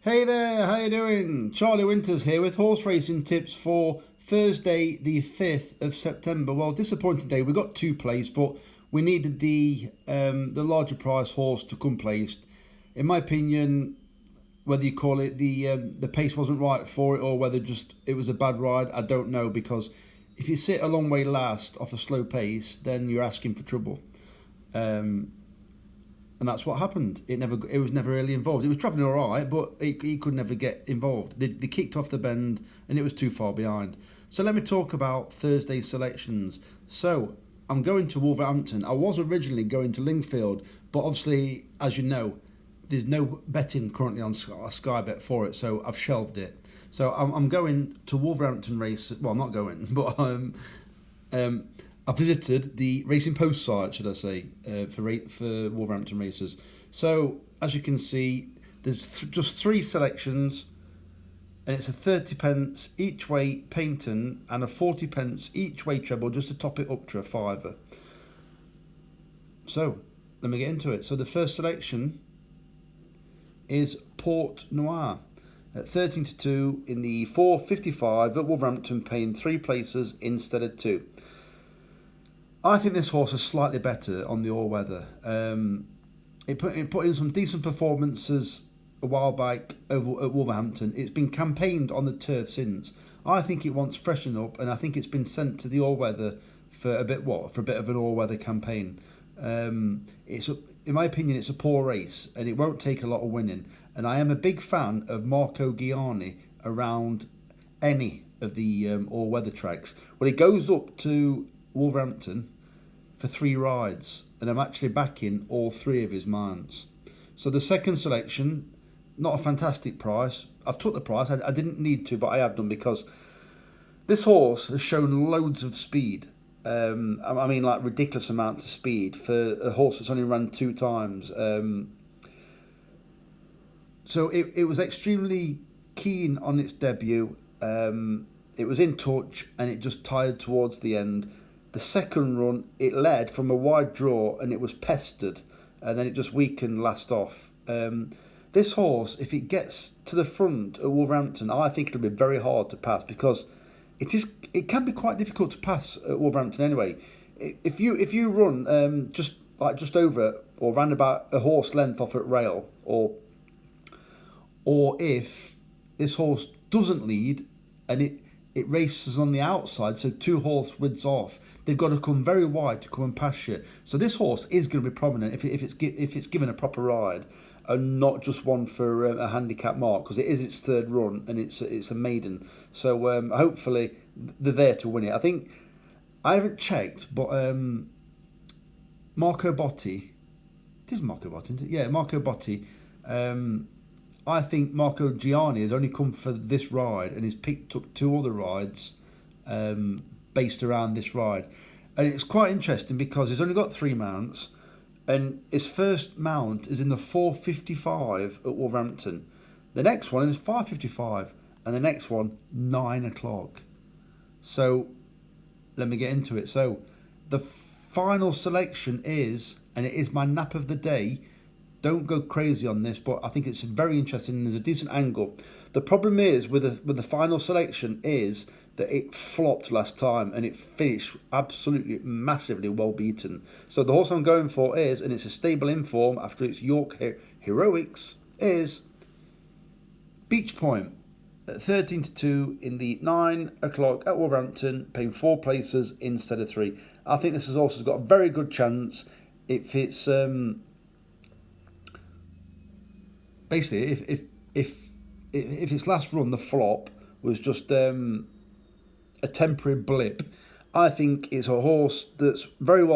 Hey there, how you doing? Charlie Winters here with horse racing tips for Thursday the 5th of September. Well, disappointing day. We got two placed, but we needed the larger price horse to come placed. In my opinion, whether you call it the pace wasn't right for it or whether just it was a bad ride, I don't know, because if you sit a long way last off a slow pace, then you're asking for trouble. And that's what happened. It was never really involved. It was travelling all right, but he could never get involved. They kicked off the bend, and it was too far behind. So let me talk about Thursday's selections. So I'm going to Wolverhampton. I was originally going to Lingfield, but obviously, as you know, there's no betting currently on Sky Bet for it, so I've shelved it. So I'm going to Wolverhampton race. Well, I'm not going, but I visited the Racing Post site, should I say, for Wolverhampton races. So, as you can see, there's just three selections, and it's a 30 pence each way painting and a 40 pence each way treble just to top it up to a fiver. So, let me get into it. So, the first selection is Port Noir at 13-2 in the 4.55 at Wolverhampton, paying 3 places instead of 2. I think this horse is slightly better on the all-weather. It put in some decent performances a while back over at Wolverhampton. It's been campaigned on the turf since. I think it wants freshen up, and I think it's been sent to the all-weather for a bit of an all-weather campaign. In my opinion, it's a poor race, and it won't take a lot of winning. And I am a big fan of Marco Gianni around any of the all-weather tracks. Well, he goes up to Wolverhampton for 3 rides, and I'm actually backing all 3 of his mounts. So the second selection, not a fantastic price. I've took the price. I didn't need to, but I have done because this horse has shown loads of speed. I mean, like ridiculous amounts of speed for a horse that's only run 2 times. So it was extremely keen on its debut. It was in touch, and it just tired towards the end. The second run, it led from a wide draw, and it was pestered, and then it just weakened last off. This horse, if it gets to the front at Wolverhampton, I think it'll be very hard to pass, because it can be quite difficult to pass at Wolverhampton anyway. If you run just over or round about a horse length off at rail, or if this horse doesn't lead and it races on the outside, so 2 horse widths off, they've got to come very wide to come and pass you. So this horse is going to be prominent if it's given a proper ride, and not just one for a handicap mark, because it is its 3rd run and it's a maiden. So hopefully they're there to win it. I think I haven't checked, but Marco Botti, it is Marco Botti, isn't it? Yeah, Marco Botti. I think Marco Gianni has only come for this ride, and he's picked up 2 other rides based around this ride. And it's quite interesting because he's only got 3 mounts, and his first mount is in the 4.55 at Wolverhampton. The next one is 5.55, and the next one 9 o'clock. So let me get into it. So the final selection is, and it is my nap of the day. Don't go crazy on this, but I think it's very interesting and there's a decent angle. The problem is with the final selection is that it flopped last time and it finished absolutely massively well beaten. So the horse I'm going for is, and it's a stable inform after its York heroics, is Beach Point at 13-2 in the 9 o'clock at Wolverhampton, paying 4 places instead of 3. I think this has also got a very good chance if it's basically, if its last run, the flop, was just a temporary blip, I think it's a horse that's very well